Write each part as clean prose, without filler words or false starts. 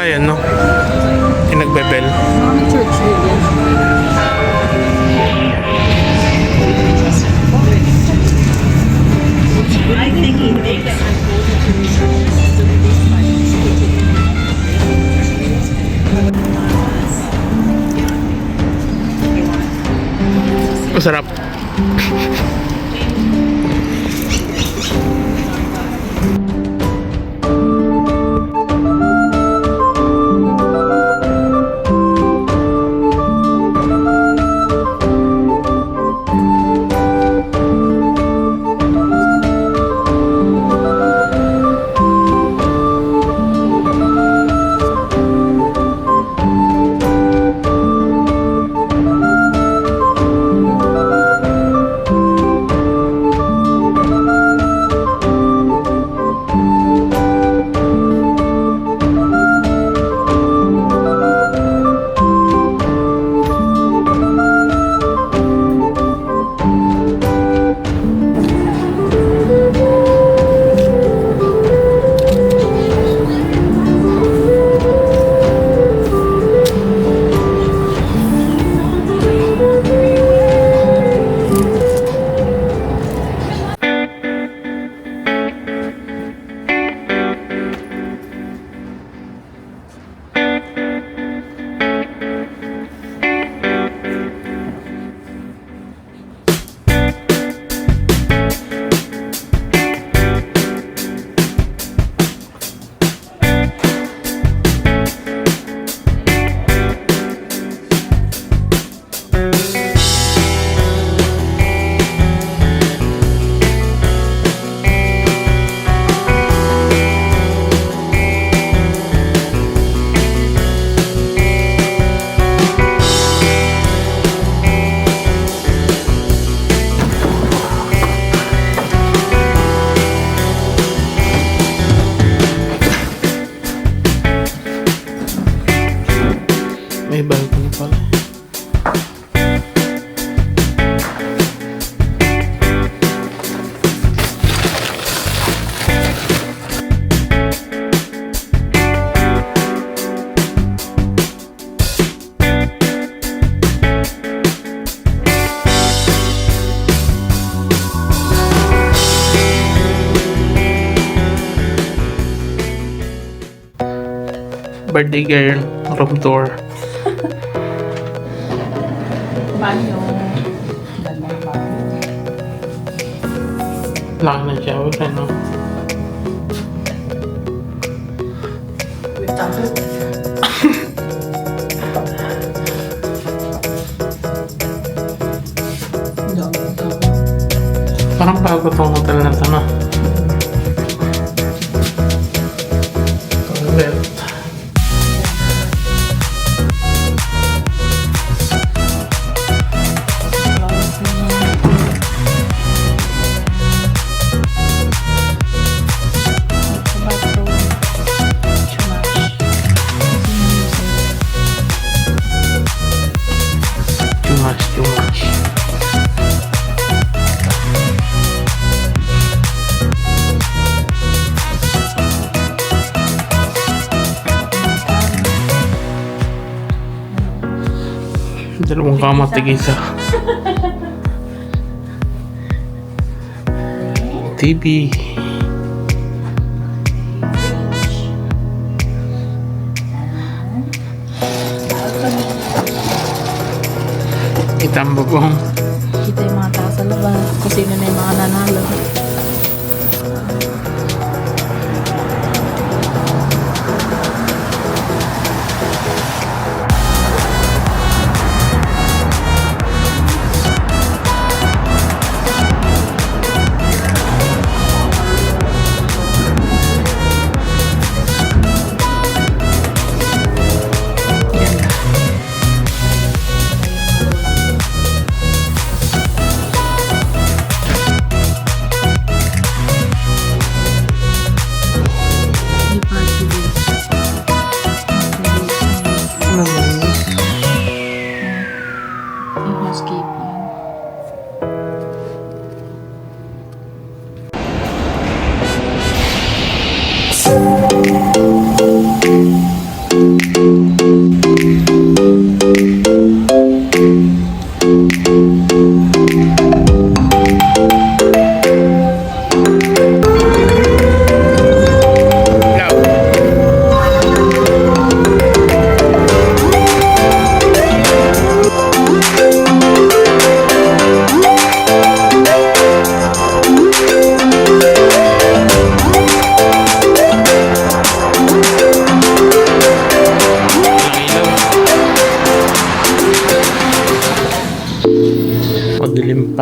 pala yan, no? Yung nagbebel. Church yun. I think he made it. Masarap. May balcony pala. Birthday girl room tour. Banyo. Laki na siya. Wala, no? With towels. Parang bago tong hotel na ito, no? Toilet. Too much. Dalawang kama tigisa. TV. Itambo po. Kita yung mga tao sa labas. Kung sino na yung mga nanalo.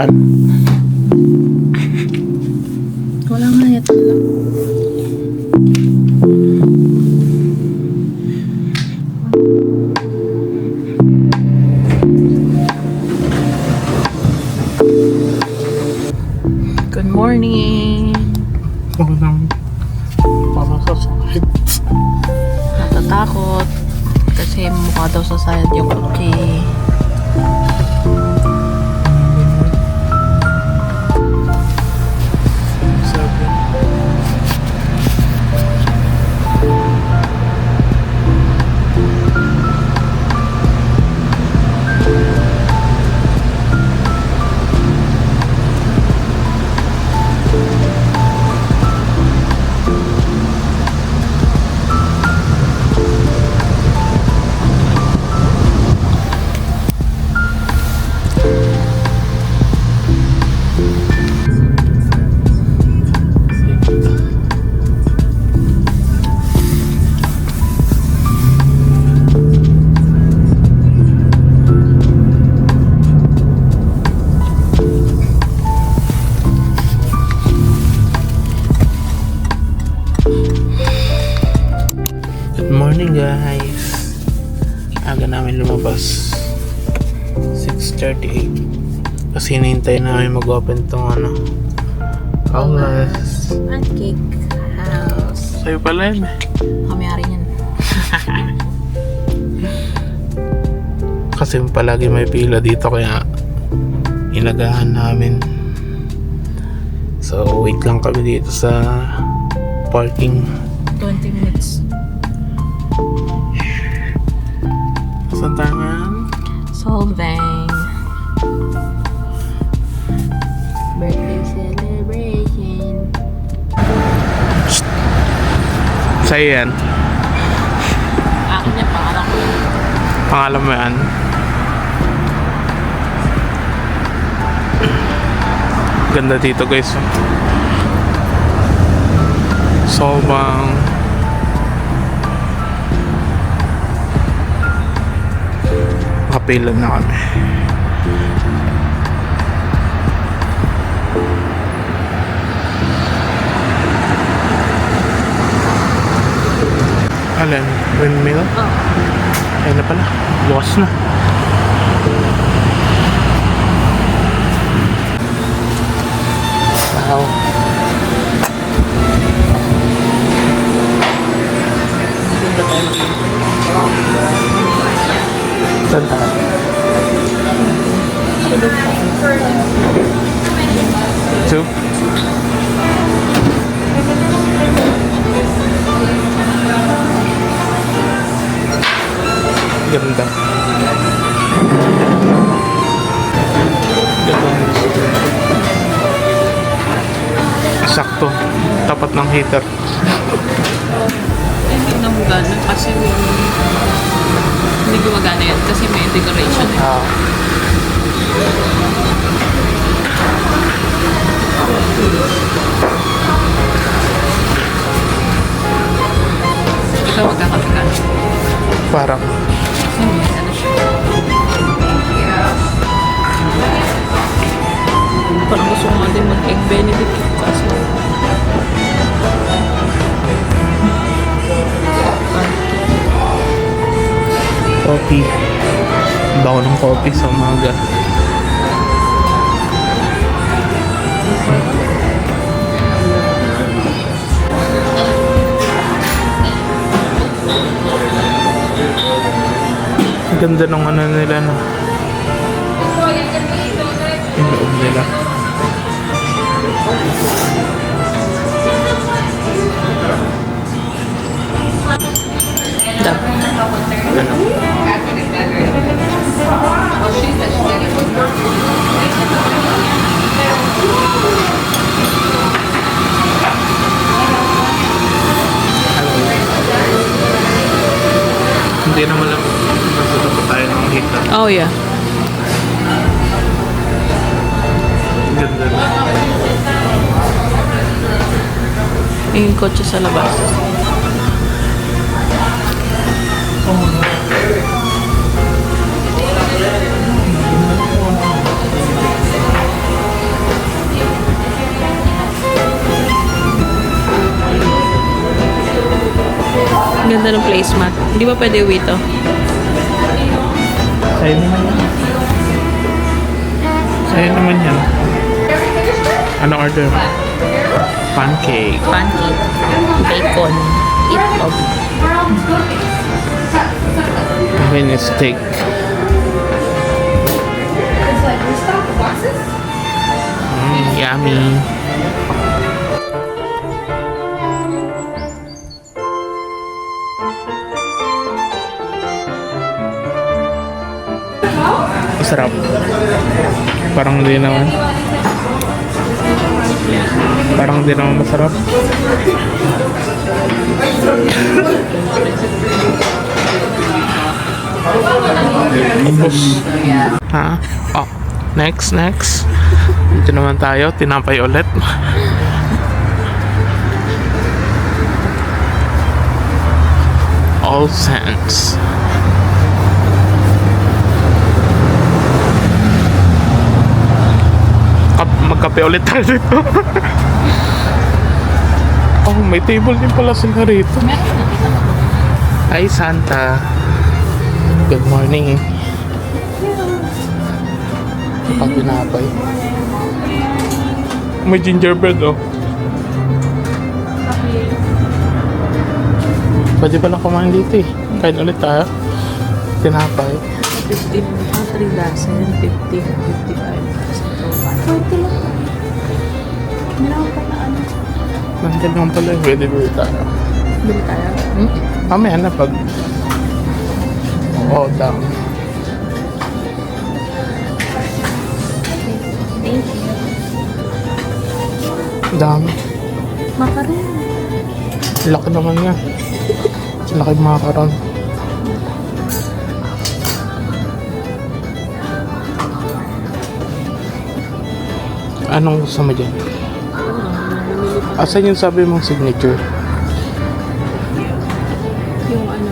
bakal. Wala nga ito lang. Good morning. Parang sasakit. Natatakot kasi mukha daw sa side yung kotse. Sabi. Good morning guys. Aga namin lumabas 6:38 kasi hinihintay namin mag-open tong Aulas. Pancake house. Sa'yo pala yun Kamayari niyan. kasi palagi may pila dito kaya inagahan namin. So wait lang kami dito sa parking. 20 minutes. Saan tayo ngayon? Solvang. Birthday celebration. Sa'yo yan. Akin yan, pangalan ko yun. Pangalan mo yan. Ganda dito guys. Solvang. Nakapilan na kami. Alin? Windmill? Oh. Ayun na pala. Bukas na. Wow. Saan tayo? Two? Ganda. Sakto. Tapat ng heater. Hindi na gumagana kasi hindi gumagana yan kasi may decoration. Ah. Ikaw magkakapikan. Parang. Kasi may ano siya. Parang gusto ko nga din mag-egg benedict kaso Coffee. Bago ng coffee sa umaga. Ganda ng ano nila no. Yung loob nila. dab. Hindi naman lang nasa tayo ng heater. Oh yeah. Ganda na. Yung kotse sa labas. Ganda ng placemat. Hindi ba pwede uwi to? Sa'yo naman yan. Sa'yo naman yan. Ano order? Pancake. Pancake. Bacon. Itlog. Akin yung steak. Yummy. Masarap. Parang hindi naman. Parang hindi naman masarap. Ha? Oh, next. Dito naman tayo, tinapay ulit. All Saints. Magkape ulit tayo dito. Oh, may table din pala sila rito. Hi, Santa. Good morning. Patinapay. May gingerbread, oh. Pwede pala kumain dito eh. Kain ulit tayo. Tinapay. 50. 3 dozen. 50. 55. 20 lang. Meron pa na ano. Nandiyan naman pala yung pwede bili tayo. Bili tayo. Mamaya na pag... Oo, down. Thank you. Dami. Makaroon. Laki naman yan. Laki makaroon. Anong gusto mo dyan? Asan yung sabi mong signature? Yung ano.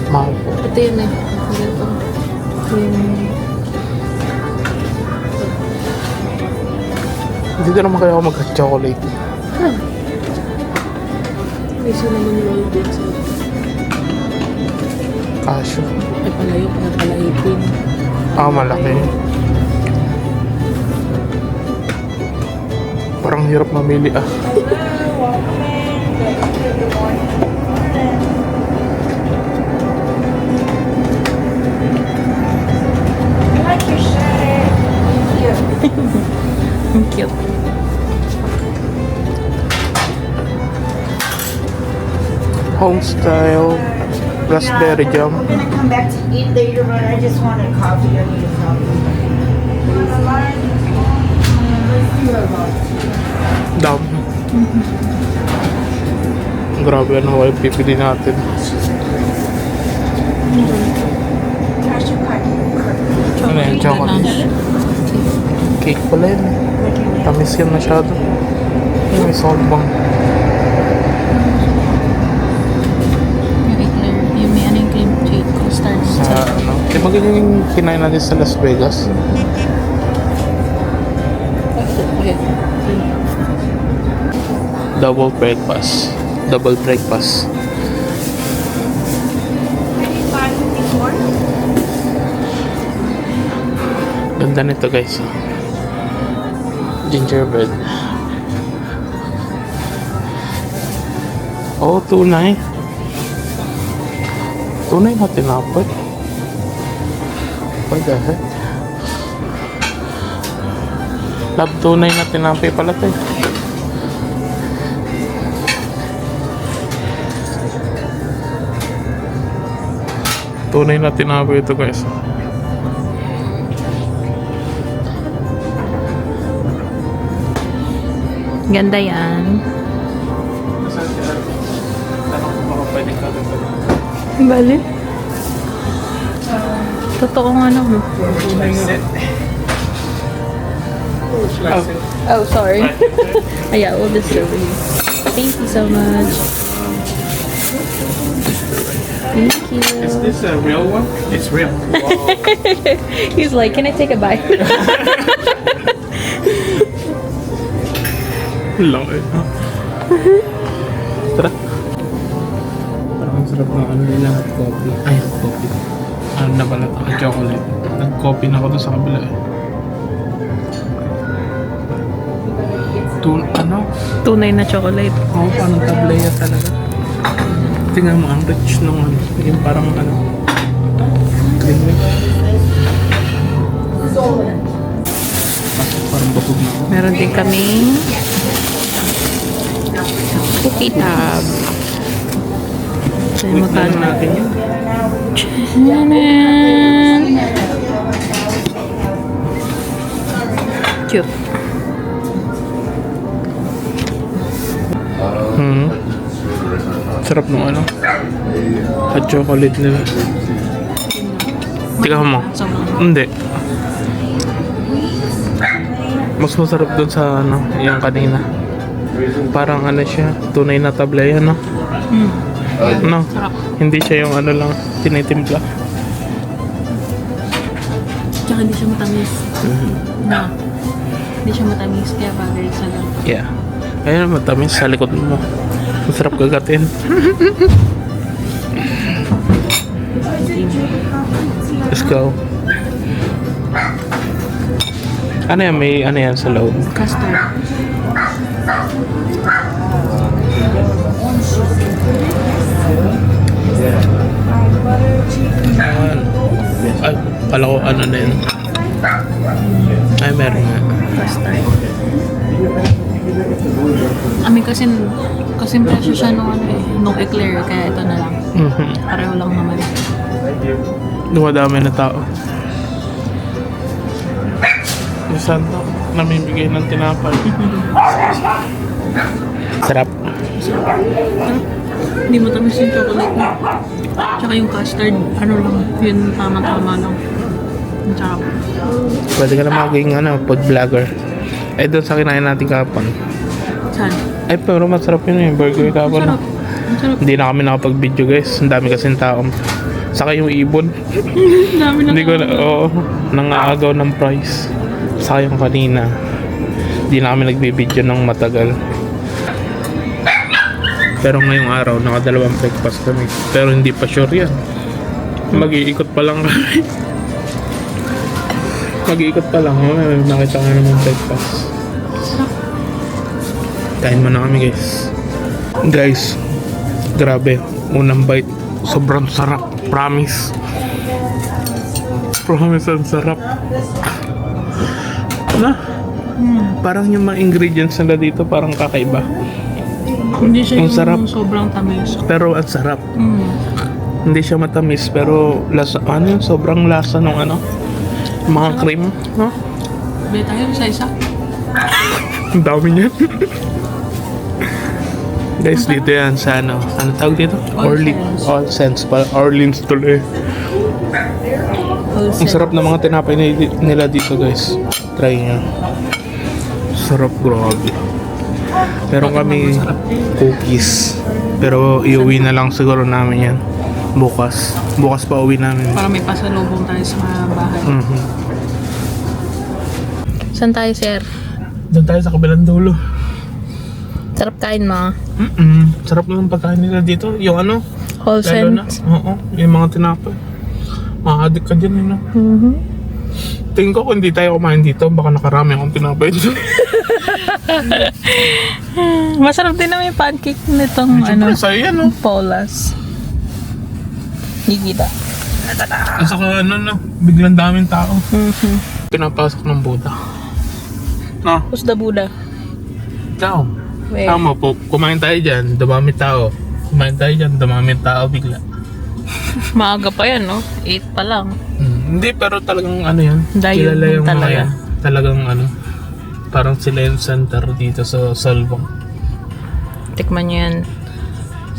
Mahal po. Ito yun eh. Ganito. Dito naman kaya ako magka-chocolate. May isa naman yung roll din sa Cashew. ay palayo. Kaya pala 18. Ah, malaki. Parang hirap mamili ah. Ang cute. Home style raspberry jam. I'm gonna come back to eat later, but I just wanted coffee. I need a coffee. Dam. Grabe, ano kayo pipili natin? Cashew cookie. Ano yan? Chocolate. Cake pala yun eh. Tamis yan masyado. May salt bang. Yung eclair. Yung may ano yung cream cheese. Custard. Sa ano? Di ba ganyan yung kinain natin sa Las Vegas? Okay. Double breakfast. Double breakfast. Ganda nito guys. Gingerbread. Oh, tunay. Tunay na tinapay. What the heck? Love, tunay na tinapay pala tayo. Tunay na tinapay ito guys. Ganda yan. Bali. Totoong ano mo. Oh, sorry. Yeah, we'll just serve you. Thank you so much. Thank you. Is this a real one? It's real. He's like, can I take a bite? Laki. sarap ng ano nila, hot coffee. Ay, hot coffee. Ano na pala ito? Chocolate. Nag-coffee na ako doon sa kabila eh. Ano? Tunay na chocolate. Oo, parang tableya talaga. Tingnan mo, ang rich nung ano. Yung parang ano. Creamy. Parang busog na ako. Meron din kaming cookie tab. Sa'yo Wait magkano lang natin yun. Chanan! Cute. Sarap nung ano. Hot chocolate nila. Tingnan mo. Hindi. Mas masarap dun sa ano, yung kanina. Parang ano siya, tunay na tableya, no? No? Sarap. Hindi siya yung ano lang, tinitimpla. Tsaka hindi siya matamis. No. Hindi siya matamis, kaya bagay sa lang. Yeah. Ayun, matamis sa likod mo. Masarap kagatin. Let's go. Ano yan? May ano yan sa loob? Custard. Ay, pala ko ano na yun. Ay, meron nga. Custard. Amin kasi presyo siya nung ano eh, nung eclair, kaya ito na lang. Pareho lang naman. Dumadami na tao. Yung santo, namimigay ng tinapay. Sarap. Hindi matamis yung chocolate mo. Tsaka yung custard, ano lang, yun tama-tama lang. Ang sarap. Pwede ka na maging ano, food vlogger. Eh, doon sa kinain natin kapon. Saan? Ay, pero masarap yun yung burger Ang kapon. sarap. Ang sarap. Hindi na kami nakapag-video guys. Ang dami kasing tao. Saka yung ibon. Ang dami na. Hindi ko na, oo. Nangaagaw ng price. Saka yung kanina. Hindi na kami nagbibideo ng matagal. Pero ngayong araw, nakadalawang breakfast kami. Pero hindi pa sure yan. Mag-iikot pa lang kami. Mag-iikot pa lang. Nakita nga naman breakfast. Kain mo na kami guys. Guys, grabe. Unang bite. Sobrang sarap. Promise. Promise ang sarap. Na? Parang yung mga ingredients nila dito parang kakaiba. Hindi siya Ang yung sarap. sobrang tamis. Pero ang sarap. Hindi siya matamis pero lasa, ano yun, sobrang lasa ng ano, mga cream. Huh? Bili tayo isa-isa. Ang dami niyan. Guys, dito yan sa ano tawag dito? All Sense pa. Orleans tuloy. Ang sarap ng mga tinapay nila dito guys. Try nyo. Sarap, grabe. Meron kami cookies. Pero iuwi na lang siguro namin yan. Bukas. Bukas pa uwi namin. Para may pasalubong tayo sa bahay. Saan tayo, sir? Doon tayo sa kabilang dulo. Sarap kain mo. Sarap ng pagkain nila dito. Yung ano? All Lalo na. Oo. Yung mga tinapay. Makadik ka dyan, no? Tingin ko kung hindi tayo kumain dito, baka nakarami akong tinapay dito. Masarap din naman yung pancake nitong Siyempre, sa'yo yan, no? Paula's. Nikita. At saka ano, biglang daming tao. Pinapasok ng Buddha. No? Who's the Buddha? Ikaw. Wait. Tama po, kumain tayo dyan, dumami tao. Kumain tayo dyan, dumami tao bigla. Maaga pa yan, no? 8 pa lang. Hindi, pero talagang ano yan. Dayo Kilala yung talaga. mga yan. Talagang ano, parang sila yung center dito sa Solvang. Tikman nyo yan.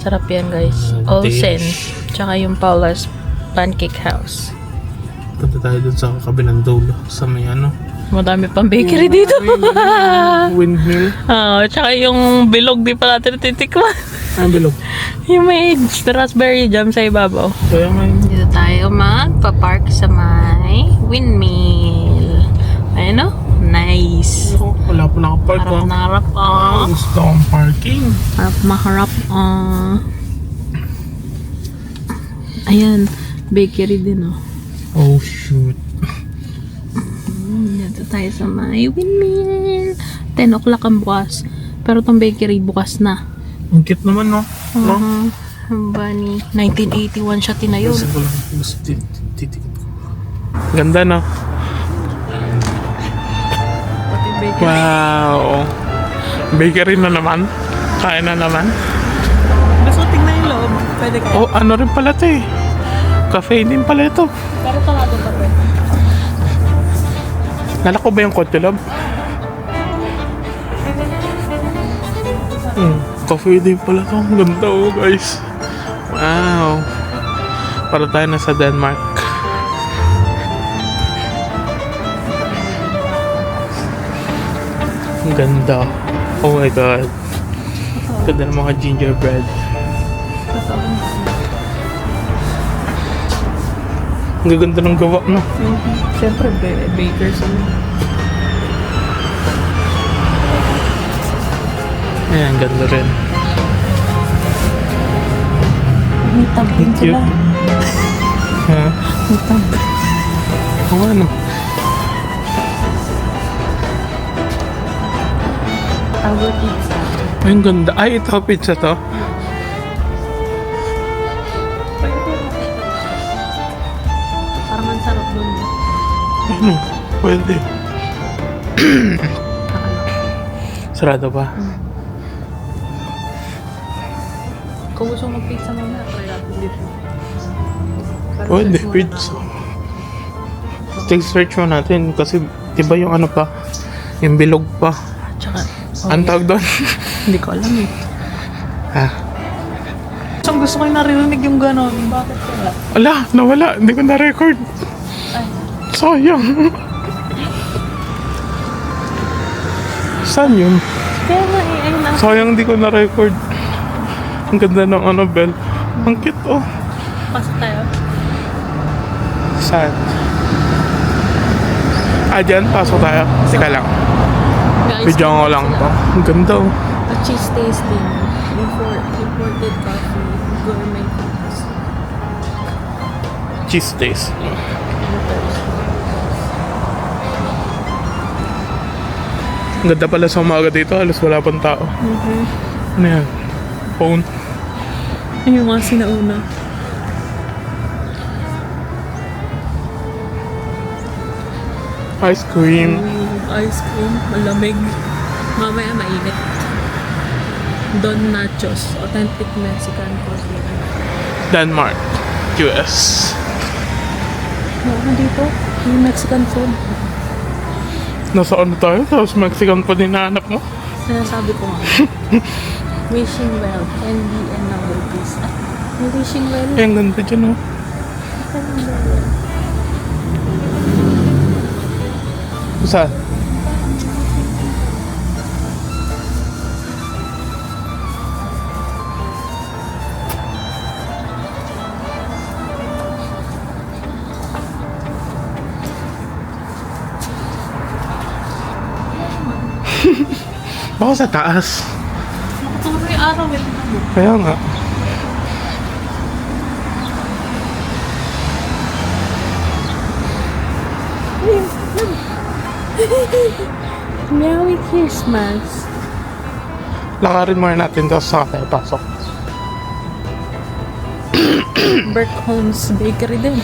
Sarap yan, guys. All Dish. Sense. Tsaka yung Paula's Pancake House. Punta tayo dun sa kabilang dulo. Sa may ano. Madami pang bakery dito. Windmill. Tsaka yung bilog di pa natin titikman. Ang bilog. Yung may raspberry jam sa ibabaw. Kaya nga yun. Dito tayo magpa-park sa may windmill. Ayun o. Nice. Oh, wala pa nakapark. Harap na harap. Gusto akong parking. Harap na harap. Ayan, bakery din oh. Oh, shoot. Dito tayo sa may windmill. 10 o'clock ang bukas. Pero tong bakery bukas na. Ang cute naman, no? No? Ang bunny. 1981 siya tinayo. Gusto ko lang. Gusto titikit ko. Ganda, no? Pati bakery. Wow. Bakery na naman. Kain na naman. Gusto tingnan yung loob. Pwede kayo. Oh, ano rin pala ito eh. Cafe din pala ito. Pero talaga pa rin. Nalako ba yung Cote Love? Cafe din pala ito. Ang ganda oh guys. Wow. Para tayo na sa Denmark. Ang ganda. Oh my god. Ganda ng mga gingerbread. Ang ganda ng gawa, no? Siyempre, baker sila. Ayan, ganda rin. May tab din Thank you. sila. Ha? May tab. Oo, ano? Our pizza. Ay, ang ganda. Ay, ito, pizza to. Parang ang sarap dun. Ano? Pwede. Sarado ba? Kung gusto mo mag-pizza mamaya, try natin dito. Pwede, pizza. Search mo natin kasi diba yung ano pa, yung bilog pa. Tsaka, Ang tawag doon? hindi ko alam eh. Ha? Gusto ko yung naririnig yung gano'n. Bakit kaya? Ala, nawala. Hindi ko na-record. Ay. Sayang. Saan yun? Kaya nga eh, ayun lang. Sayang hindi ko na-record. Ang ganda ng Annabelle. Ang cute oh. Pasok tayo. Saan? Dyan, pasok tayo. Teka lang. Guys, Video ko lang to. Ang ganda oh. a cheese tasting. Imported coffee. Gourmet foods. Cheese taste. Ang ganda pala sa umaga dito. Halos wala pang tao. Ano yan? Phone. Ay, yung mga sinauna. Ice cream. Ice cream. Malamig. Mamaya mainit. Don Nachos. Authentic Mexican coffee. Denmark. US. Ano dito? Yung Mexican food. Nasa ano tayo? Tapos Mexican pa din nahanap mo? Sinasabi ko nga. Wishing well. Candy and number please. Ah, may wishing well. Eh, ang ganda dyan oh. Saan? Baka sa taas. Ito may araw eh. Kaya nga. Merry Christmas. Lakarin muna natin tapos saka tayo pasok. Berkholm's Bakery din.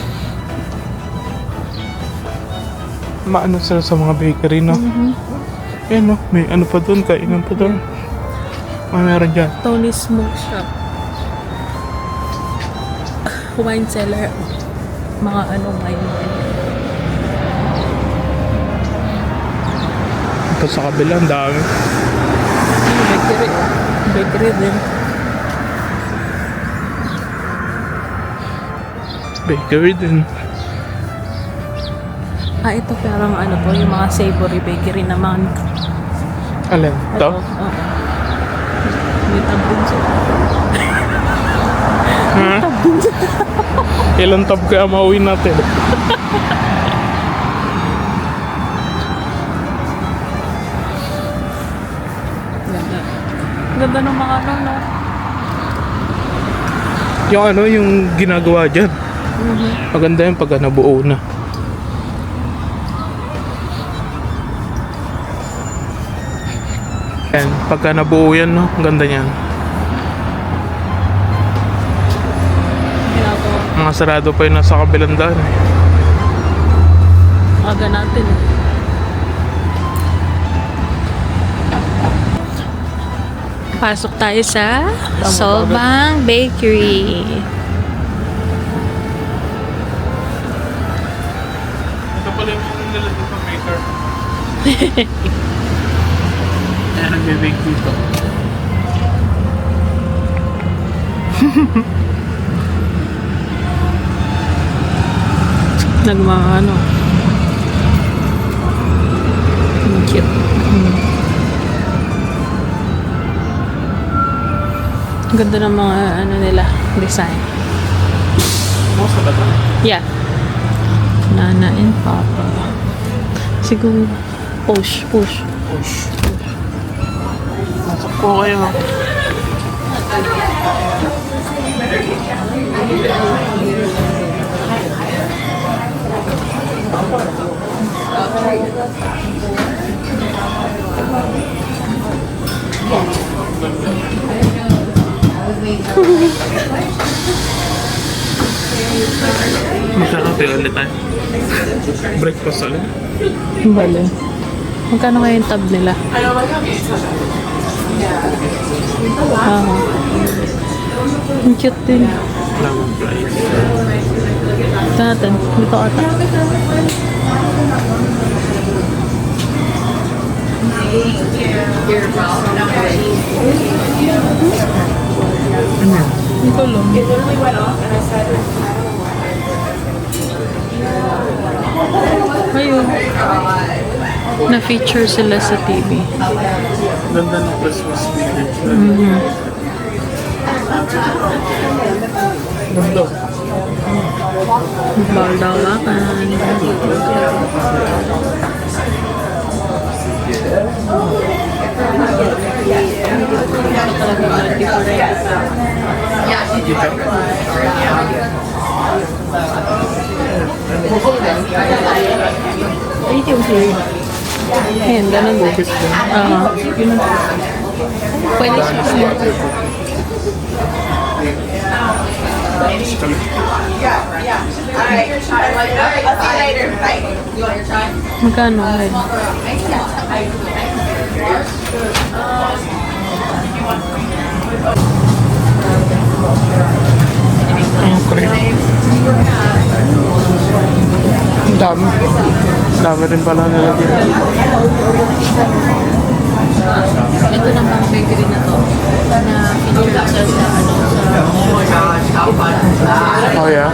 Maano sila sa mga bakery, no? Ayan, no? May ano pa doon, kainan pa doon. Meron dyan. Tony's Smoke Shop. Wine cellar. Mga wine. Ito sa kabila, ang dami. Bakery. Bakery din. Bakery din. Ah, ito parang po, yung mga savory bakery naman. Alin? Ito? Oo. May tabon siya. Ha? Ilang tab kaya mauwi natin? Ganda. Ganda ng mga no? Yung ano, yung ginagawa dyan. Maganda yung pagka nabuo na. Yan, pagka nabuo yan, no? Ang ganda niyan. Ginagawa. Mga sarado pa yung nasa kabilang daan. Aga natin eh. Pasok tayo sa Solbang Bakery. Ito pala yung mga nila dito maker. Kaya nagbe-bake dito. Nagmaano. Ang cute. Ang ganda ng mga ano nila, design. Most of it. Yeah. Nana and Papa. Siguro, push. Push. Masok po kayo. Magkakape ulit tayo. Breakfast ulit. Bale. Magkano kaya yung tab nila? Ang cute din. Lemon fries. Ito natin. Dito ata. Hindi ko alam. Ayun. Na-feature sila sa TV. Ganda ng Christmas village. Ganda. Bawal daw makan. Ayan, ganun mo. Pwede siya. Magkano? Ang cream. Ang dami. Dami rin pala nila dito. Ito naman bakery na to. Na feature sa Oh yeah?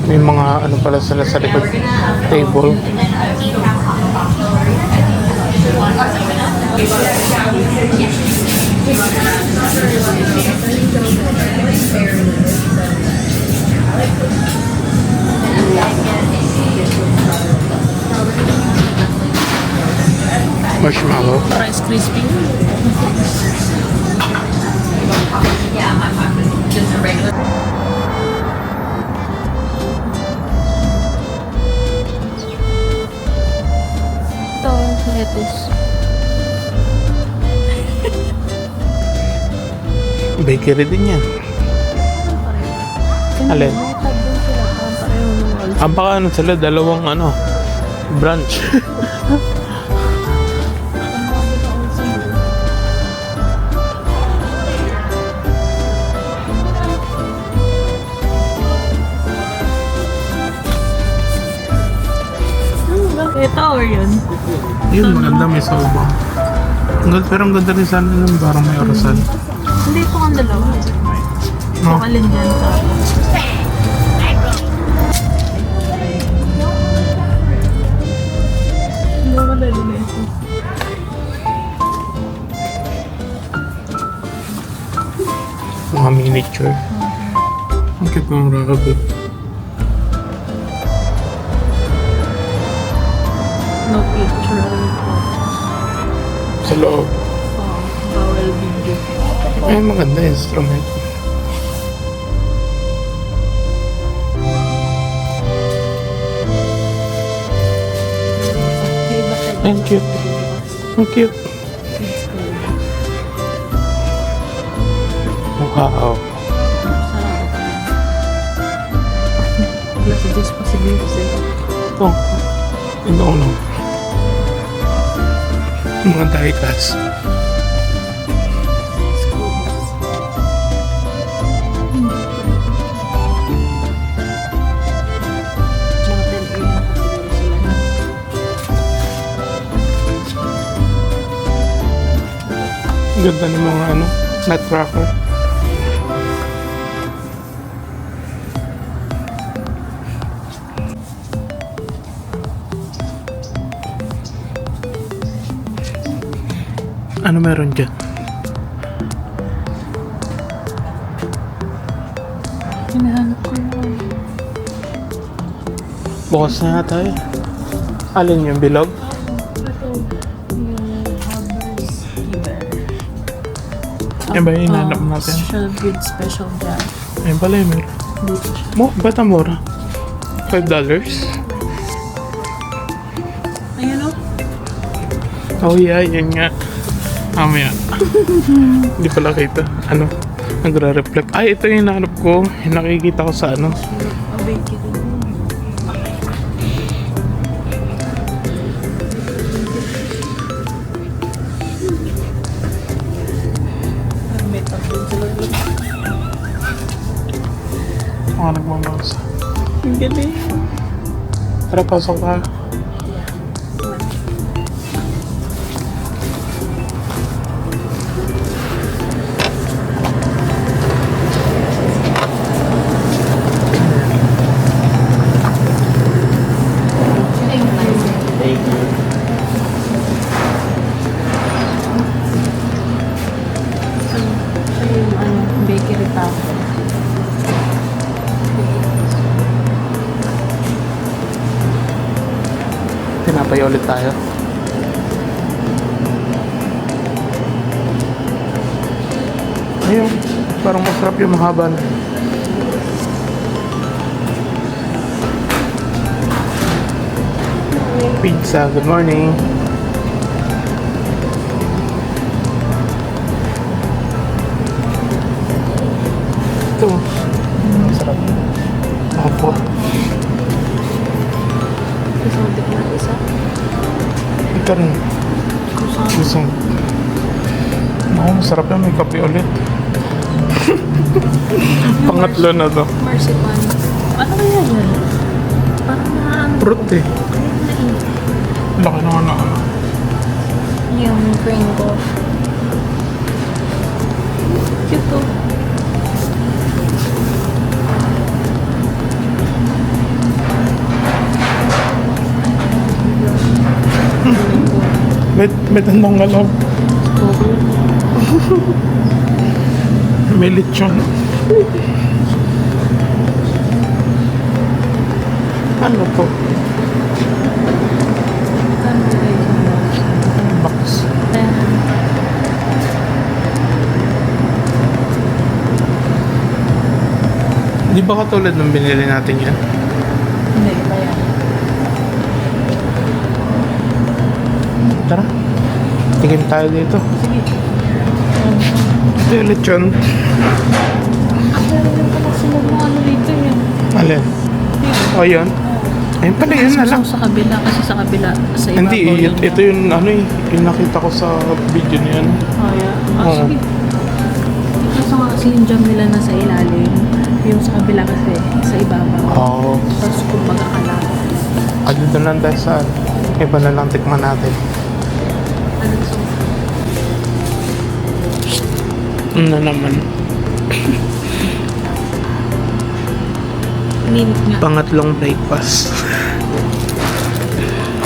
May mga ano pala sila sa likod table. Marshmallow. Rice crispy. Ito, lettuce. Bakery din yan. Alin? Ang baka ano sila, dalawang ano, branch. Ito or yun? Yun, maganda may sobang. Pero ang ganda rin sana nun, parang may orasan. Hindi po ang dalawa. No? Alin dyan sa... Hindi ko dali na ito. Mga miniature. Ang cute ng rakabi. No picture or photos. Sa loob. Bawal video. Ay, maganda instrument. Ang cute. Ang cute. Wow. Wala si Diyos pa si Music. Oh. No. Mga die-cuts. Ang ganda ng mga nutcracker. Ano meron dyan? Hinahanap ko yun. Bukas na nga tayo. Alin yung bilog? Ito, yung Hubbard's Giver. Yan ba yung hinahanap natin? Special with special jam. Ayun pala yung meron. Dito siya. Ba't ang mura? $5? Ayan o. Oh yeah, yan nga. Mamaya. Hindi pala kita. Nagre-reflect. Ay, ito yung hinahanap ko. Yung nakikita ko sa Abake ito. May tapon sila. Nagmamasa. Ang galing. Tara, pasok ka. Thank you. Siya yung bakery pa. Tinapay ulit tayo. Ayun, parang masarap yung mahaba na. Pizza, good morning. Ito. Masarap. Opo. Gusto mo tikman isa? Ito rin. Gusto. Oo, masarap yan. May kape ulit. Pangatlo na to. Marzipan. Ano kaya yan? Parang naano. Fruit eh. Laki naman na ano. Yung Pringles. Cute to. May tandang galab. May lechon. Ano to? Box. Di ba katulad ng binili natin yan? Hindi, iba yan. Tara. Tingin tayo dito. Sige. Ito yung lechon. Pero yung kapagsunod mo ano dito yan. Alin? O yun. Ayun pala, yun na lang. Sa kabila, kasi sa kabila, sa ibabaw Hindi, ito yung yung nakita ko sa video niyan. Oh, yeah. Oo. Sige. Ito nga kasi yung jam nila nasa ilalim. Yung sa kabila kasi, sa ibabaw. Oo. Tapos kumbaga kalapit. Dito lang tayo sa iba na lang tikman natin. Ano so? Na naman. Minute nga. Pangatlong breakfast.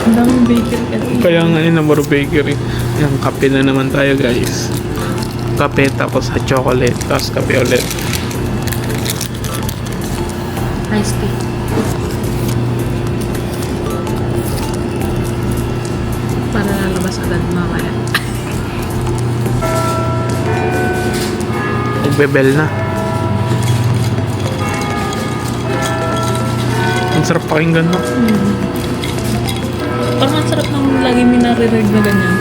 Ang daming bakery kasi. Kaya nga Namoro Bakery. Yung kape na naman tayo guys. Kape tapos sa chocolate tapos kape ulit. Iced tea. Para lalabas agad mamaya. Nagbebel na. Ang sarap pakinggan, no? Parang ang sarap nang lagi may naririnig na ganyan.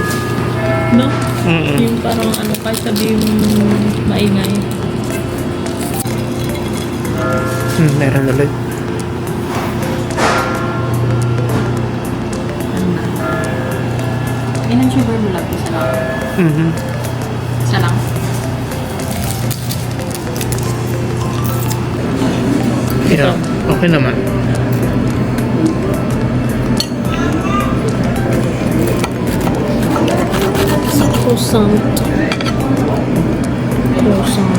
No? Mm-mm. Yung parang ano, kahit sabihin maingay. Meron ulit. Ano na? Ilan sugar mo lang? Isa lang? Mhm. Isa lang? Yeah, okay naman. Croissant. Croissant.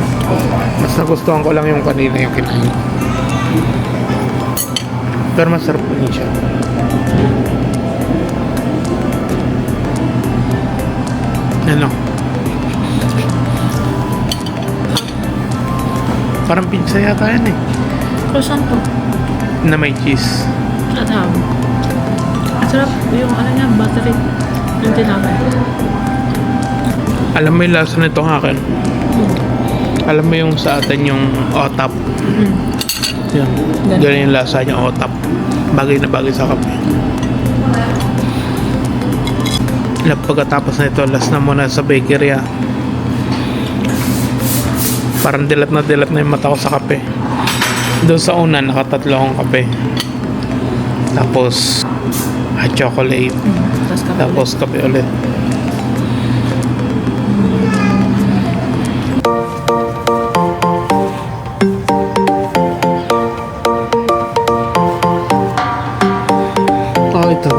Mas nagustuhan ko lang yung kanina yung kinain. Pero masarap pa rin siya. Ano? Parang pizza yata yan eh. Croissant to. Na may cheese. At ham. Ang sarap yung ano niya, buttery. Yung tinapay. Alam mo yung lasa nito akin? Alam mo yung sa atin yung otap? Yan. Ganyan yung lasa niya, otap. Bagay na bagay sa kape. Pagkatapos na ito, last na muna sa bakery ah. Parang dilat na yung mata ko sa kape. Doon sa una, nakatatlo akong kape. Tapos, hot chocolate. Tapos Tapos kape kape. ulit. Oh, ito.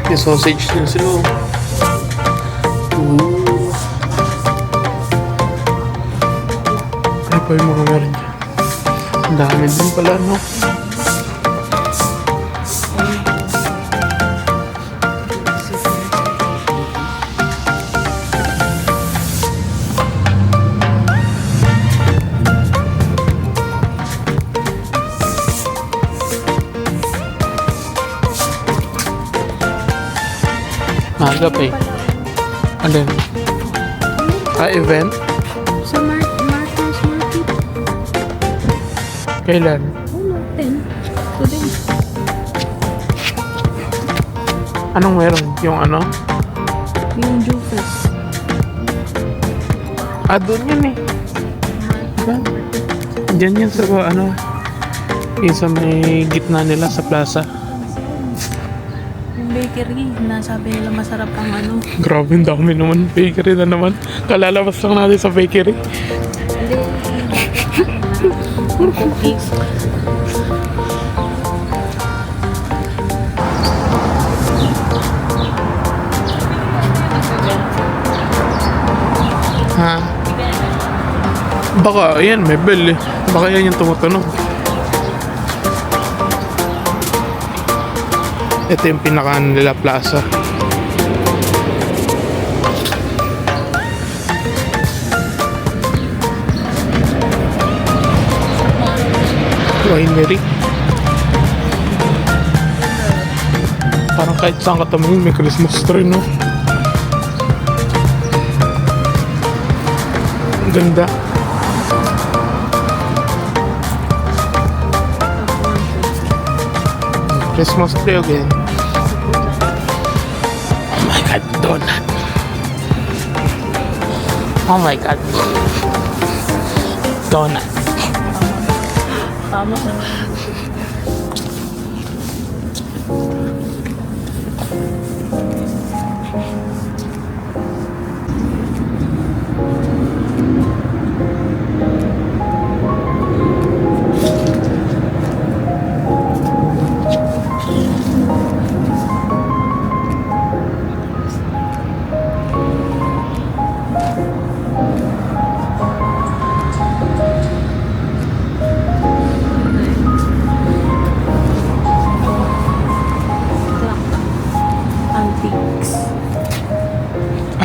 May sausage din sila. Ooh. Ano pa yung mga meron dyan? Ang dami din pala, no? Mahagap eh. Alin? Event? Sa Martha's Market. Kailan? Oh, 10. Today. Anong meron? Yung ano? Yung Jufes. Doon yun eh. Diba? Diyan yan sa ano? Yung sa may gitna nila sa plaza. Yung bakery, nasabi nila masarap ang ano. Grabe, ang dami naman. Bakery na naman. Kalalabas lang natin sa bakery. Cookies. Ha? Baka, ayan, may bell eh. Baka yan yung tumutunog. Ito yung pinaka nila plaza. Winery. Parang kahit saan ka tumingin, may Christmas tree, no? Ang ganda. Christmas tree again. Oh my God, donut. Oh my God. Donut. Tama.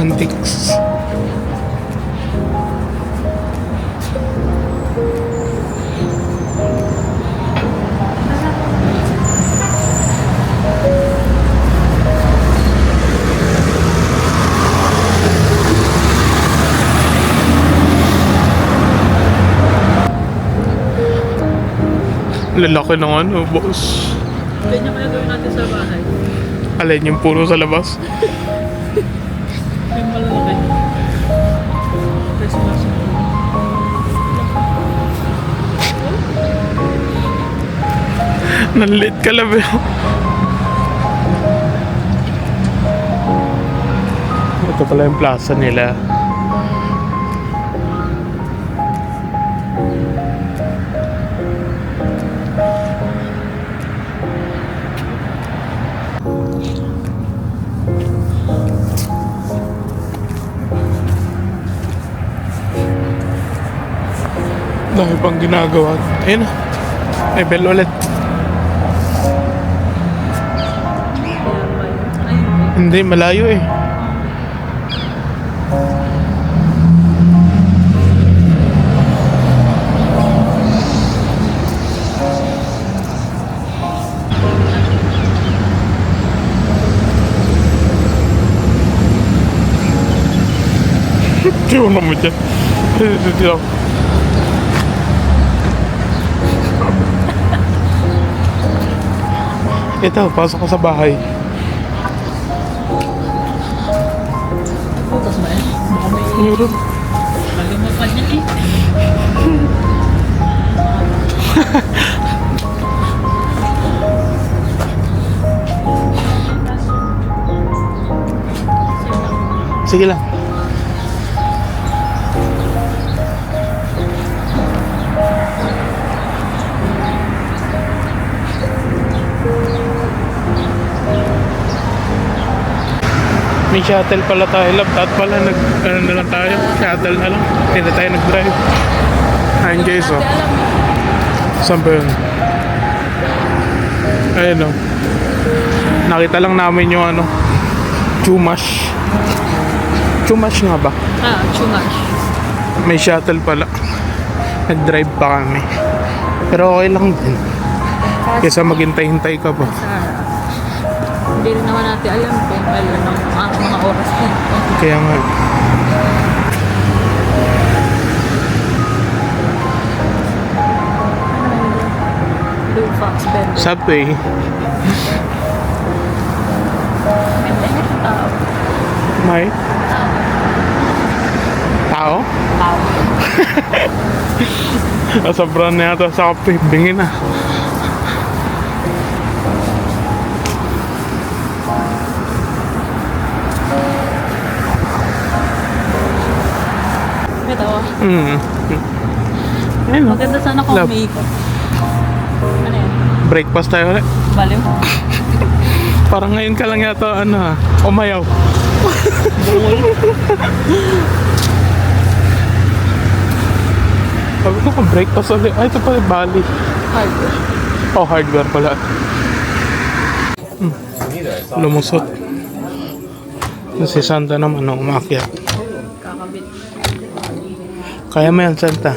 Antiques. Lalaki ng ano, boss. Ganyan kaya gawin natin sa bahay. Alin yung puro sa labas. Yung malalaki. Christmas. Nalit ka lang, bro. Ito pala yung plaza nila. Dahil pang ginagawa. Ayun na. May bell ulit. Ayun. Hindi, malayo eh. Tiyo naman dyan. Dito. Ito, pasok ko sa bahay. Putas ba eh? Baka may Meron. malumapan yan eh. Sige lang. May shuttle pala tayo, lab. At pala ano na lang tayo. Shuttle na lang. Hindi na tayo nag-drive. Ayun guys, oh. Alam mo. Saan ba yun? Ayun, oh. Nakita lang namin yung ano, Chumash. Chumash nga ba? Ah, chumash. May shuttle pala. Nag-drive pa kami. Pero okay lang din. Kesa maghintay-hintay ka pa. Hindi rin naman natin alam kung kailan ang mga oras na. Kaya nga. Blue Fox Bend. Subway. May tao? Tao. Sobrang na yata sa kape. Bingin na. Ito. Mm. Ayun, oh. Maganda sana kung Love. may ikot. Ano yan? Breakfast tayo ulit. Baliw. Parang ngayon ka lang yata ano ha. Umayaw. Sabi ko kung breakfast ulit. Ay, ito pala Bali. Hardware. Oh, hardware pala. Lumusot. Si Santa naman ang umakyat. Kakabit. Kaya mo yan, Santa.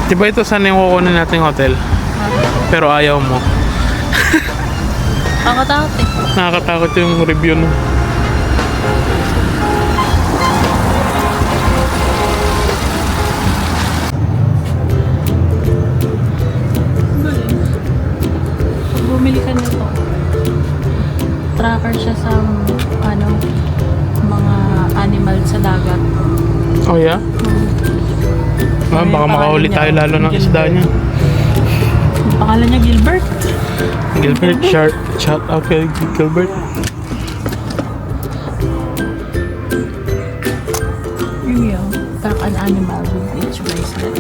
Diba ito sana yung kukunin nating hotel? Pero ayaw mo. Nakakatakot eh. Nakakatakot yung review no. Galing. Pag bumili ka nito, tracker siya sa ano, mga animal sa dagat. Oh yeah? Ah, Ano baka yung makahuli pangalan tayo niya? lalo ng isda niya. Ang pangalan niya Gilbert. Gilbert, shout out kay Gilbert. Yun yun. Track an animal with each bracelet.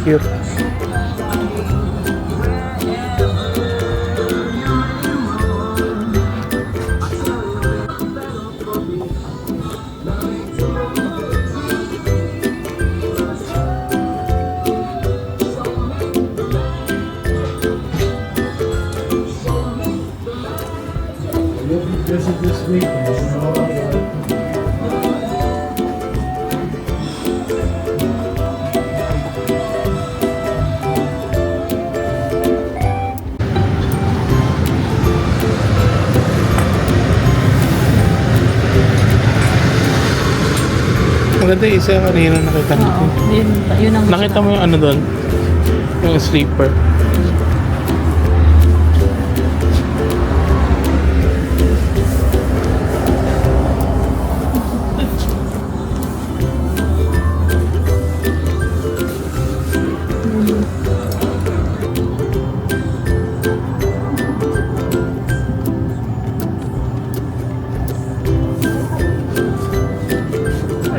Cute. Maganda yung isa kanina nakita Oo, natin. yun ang Nakita mo yung ano doon? Yung sleeper.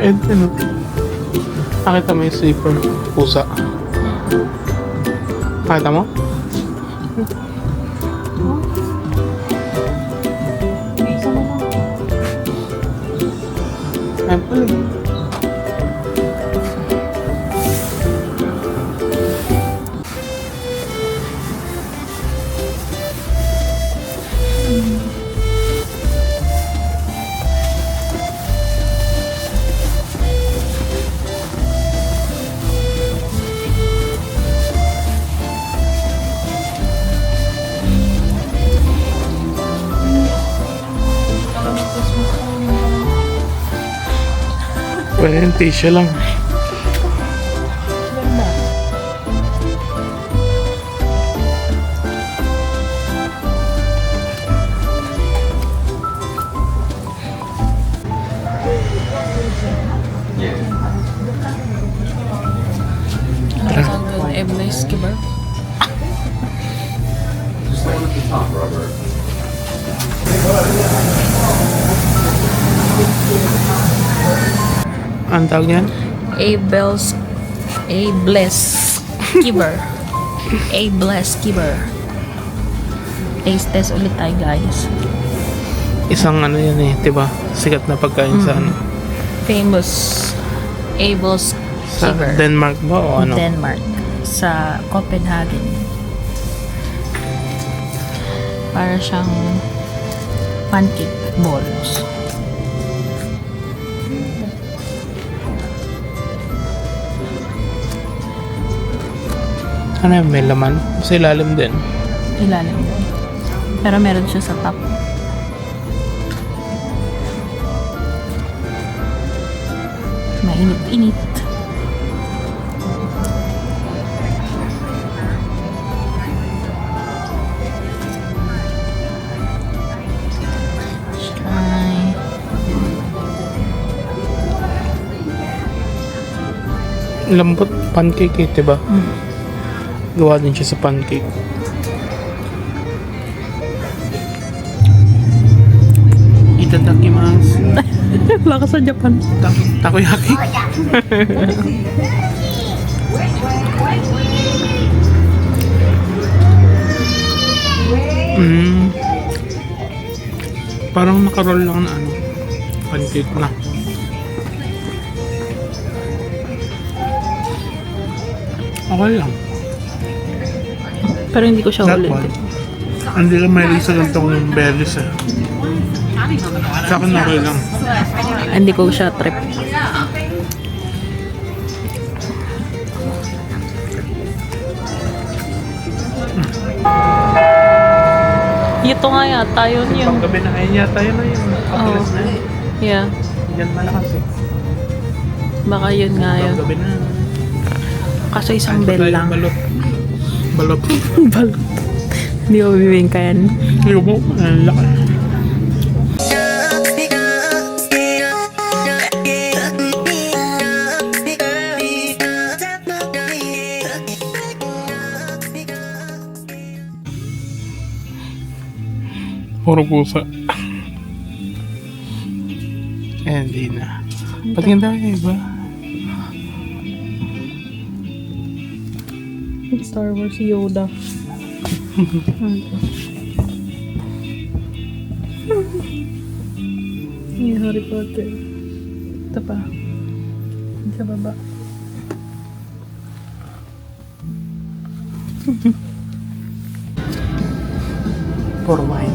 Eh, ano? Nakita mo yung sleeper. Pusa. Nakita mo? Ay, pala. Pwede yung tissue lang. Ebnes Kibar. Ang tawag yan? Abel's Bless Kibar. Bless Kibar. Taste test ulit tayo guys. Isang ano yan eh, diba? Sikat na pagkain sa ano. Famous Abel's Sa Kibar. Denmark ba o ano? Denmark. Sa Copenhagen. Para siyang pancake balls. Ano yun, may laman? Sa ilalim din. Ilalim. Pero meron siya sa top. Mainit-init. Try. Lambot pancake eh, diba? Gawa din siya sa pancake. Itadakimasu. Wala ka sa Japan. Takoyaki. Parang nakaroll lang na ano. Pancake na. Okay lang. Pero hindi ko siya Not ulit. bad. Hindi lang may sa gantong berries eh. Sa akin okay lang. Hindi ko siya trip. Ito nga yata yun yung... Paggabi na ayun yata yun na yun. Papalis na yun. Yeah. Yan malakas eh. Baka yun nga yun. Paggabi na. Kaso isang Kain pa bell tayo lang. Balot. Balot. Balot. Hindi ko bibingka yan. Yung mo, ang laki. Puro pusa. Eh, hindi na. Patingin tayo iba. Star Wars Yoda. Yung Harry Potter. Ito pa. Sa baba. For wine.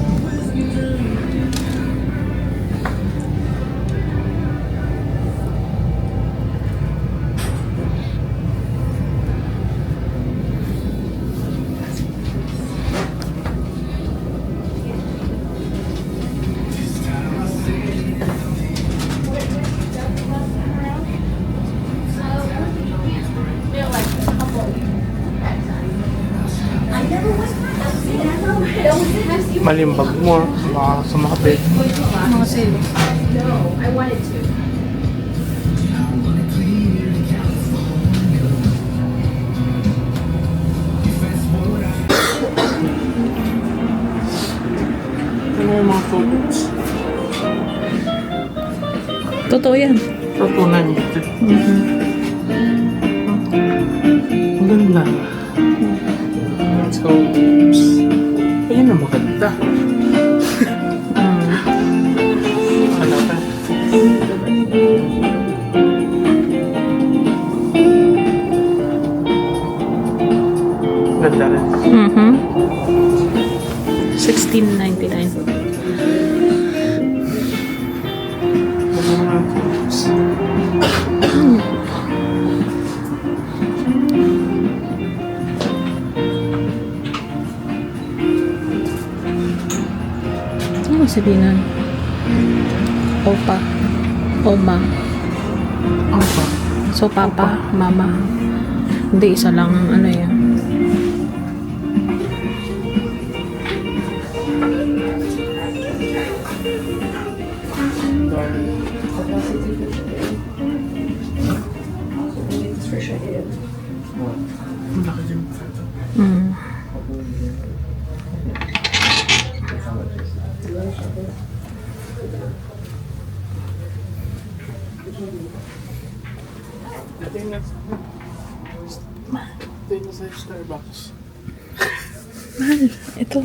Malimbag mo, baka sumakit. Mga sale. Ano yung mga photos? Totoo yan. Tutunan niyo. Ang ganda. So, ayun na maganda. Ano ka? Ganda rin. 16.99. Ano sabihin nun? Opa. Oma. Apa? So, papa, mama. Hindi, isa lang ang ano yan. Malaki din. Mm. Ito yung sa Starbucks. Mahal, ito.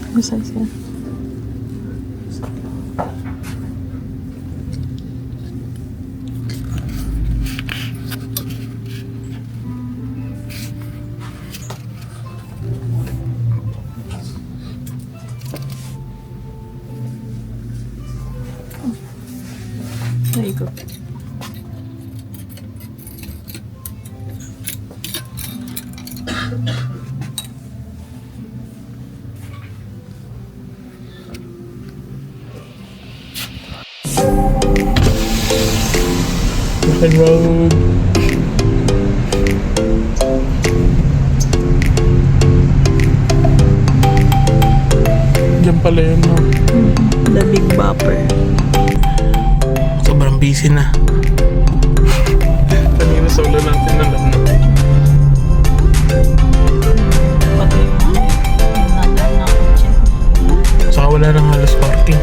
Ano size yan? There you go. Rock and road. Diyan pala yun, no? The Big Bopper. Sobrang busy na. Kanina sa ulo natin alam na. Pati yung nadal na kotse. Saka wala nang halos parking.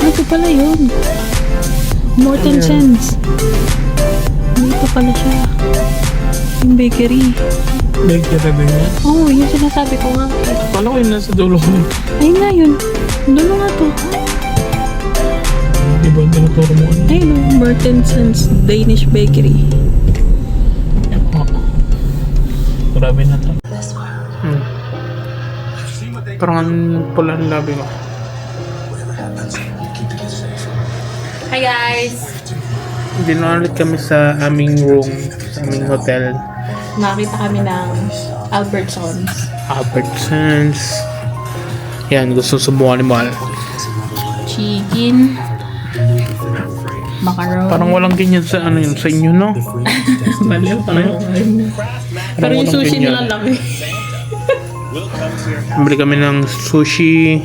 Ito pala yun. Morton Ayan. Sands. Dito pala siya. Yung bakery. Big ka na din yan. Oo, yung sinasabi ko nga. Kala ko yun nasa dulo ko. Ayun nga yun. Doon nga to. Di ba ang tinuturo mo? Ayun o, Morton Sands Danish Bakery. Oh. Grabe na to. Parang ang pula ng labi mo. Hi guys! Hindi na ulit kami sa aming room, sa aming hotel. Nakita kami ng Albertsons. Albertsons. Yan, gusto subukan ni Mahal. Chicken. Macaroni. Parang walang ganyan sa ano yun, sa inyo, no? Baliw, parang pero yung walang sushi ganyan. nila laki. Bili kami ng sushi,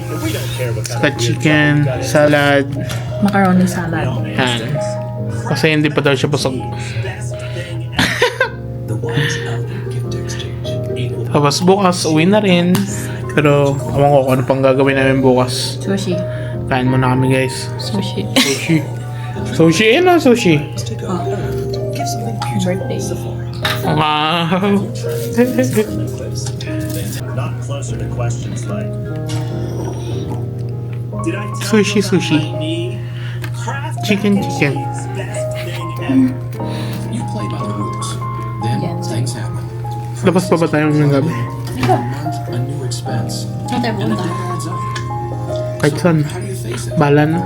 saka chicken, salad, Macaroni salad. yan. Kasi hindi pa daw siya busog. Tapos bukas, uwi na rin. Pero, awan ko kung ano pang gagawin namin bukas. Sushi. Kain muna kami guys. Sushi. Sushi. Sushi, ano sushi? Birthday. Wow. Not closer to questions like, did I tell Sushi, you about sushi. my knee? Kraft Chicken, mac and chicken. cheese, best thing ever. You play by the rules. Then things happen. Labas pa ba tayo ng gabi? A month, a new expense. And it all adds up. Kahit saan. How do you face it? Bahala na.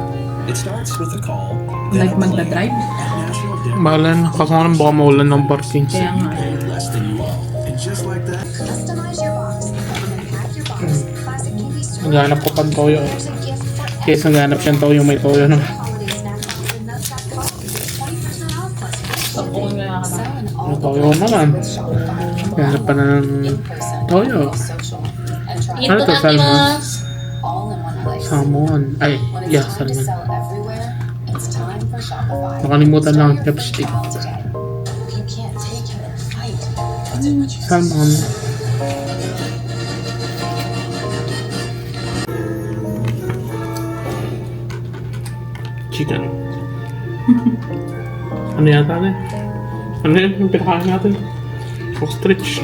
It starts with a call. Like magdadrive? At National Dairy. Bahala na. Kaso nga lang baka maulan ng parking. Kaya nga. Paid less than you owe. And just like that, Customize your box and then pack your box. Classic candy store. Naghanap ko pang toyo. There's a gift for Yes, naghanap siyang toyo. May toyo na. holiday snack box and nutsack box. 20% off plus free Tapos nga ka na. in May all toyo naman. Naghanap pa na ng toyo. social and try Ano to, salmon? all in one place. Salmon. Ay, When it's yeah, time to salmon. sell everywhere, it's time for Shopify. Nakalimutan lang ang Start your chopstick. trial today. You can't take it and fight. Salmon. Chicken. Ano yata na? Ano yun? Yung pinakain natin? Ostrich.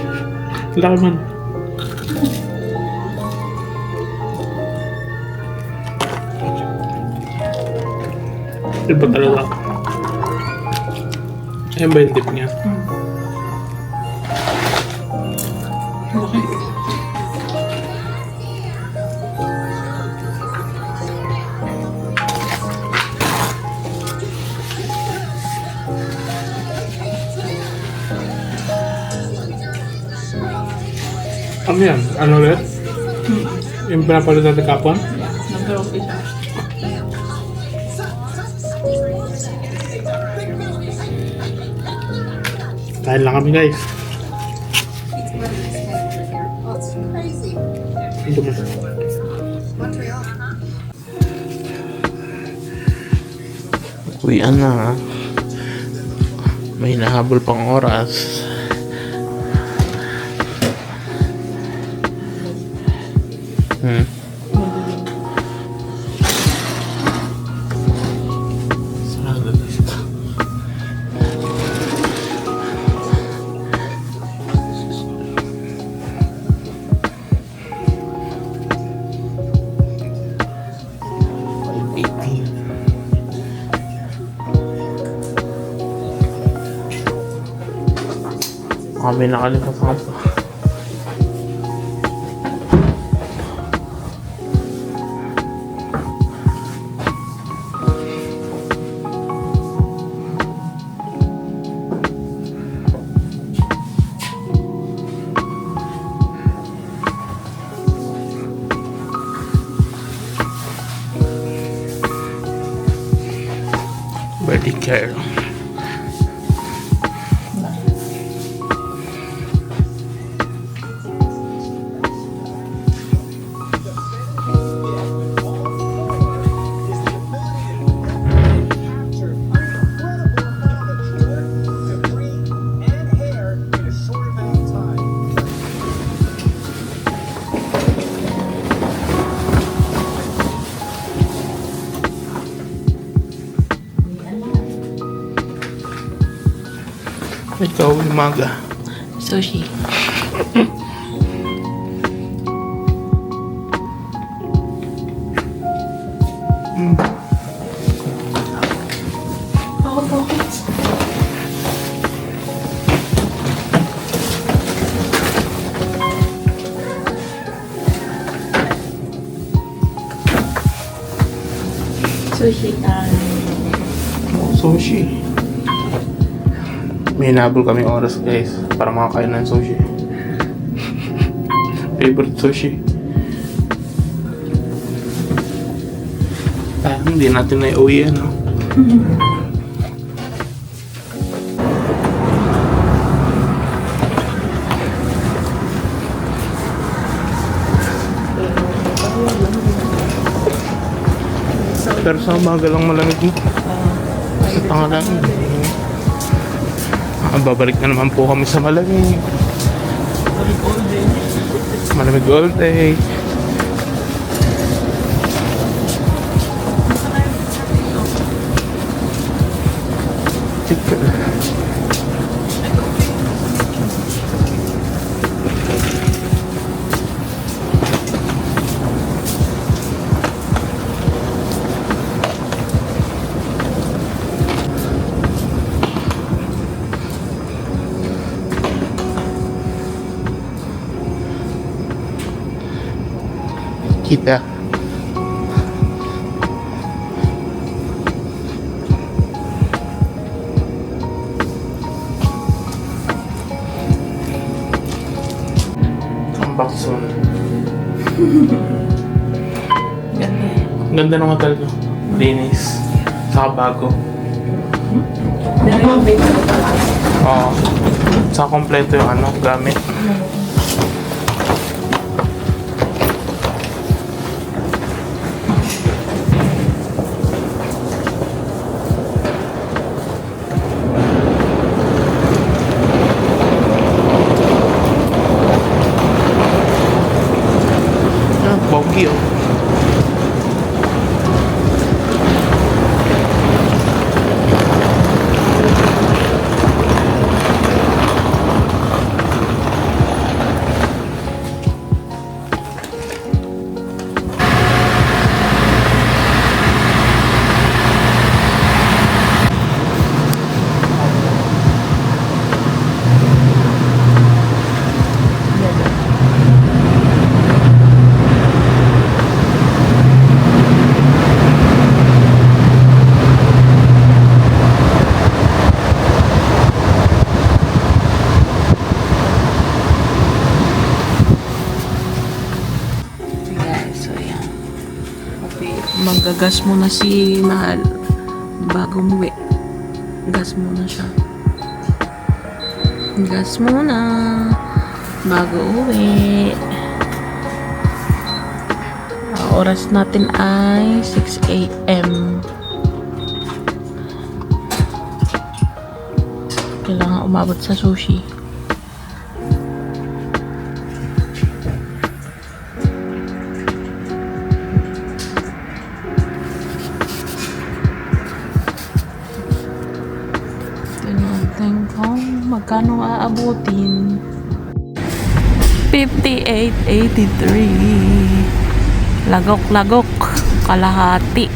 Laki man. Iba talaga. Ayan ba yung dip niya? Laki. Ano yan? Ano ulit? Yung pinapalit natin kapon? Nag-grocery siya. Kain lang kami guys. Ito mo. Uwian na ha. May nahabol pang oras. Sarado na siya. Kami nakalimutan ko. Birthday care. Ikaw, umaga. Sushi. Sushi time. Sushi. May hinabol kami oras guys para makakain ng sushi. Favorite sushi. Hindi natin na iuwi ano. Pero sa umaga lang malamig mo. Sa tangalan. Babalik na naman po kami sa malamig. Malamig all day. Chicken. Kita. Ang bakson. Ganda. Ganda ng hotel ko. Linis. Saka bago. Oo. Saka kompleto yung ano, gamit. Pogi oh. Guys, so yan. Okay, magagas muna si Mahal bago umuwi. Gas muna siya. Gas muna bago uwi. Ang oras natin ay 6 a.m. Kailangan umabot sa sushi. Tingnan ko magkano aabutin. 58.83. Lagok. Kalahati.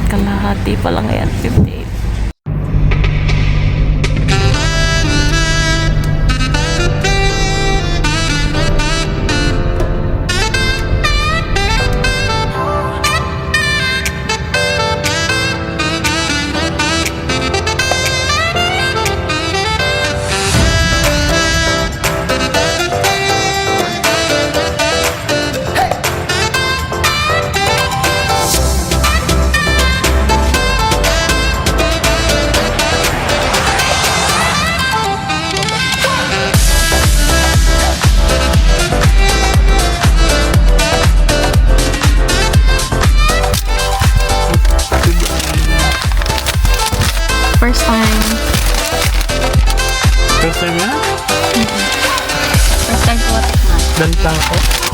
Kalahati pa lang yan. 58. First time. First time na? First time ko matikman. Danta ako.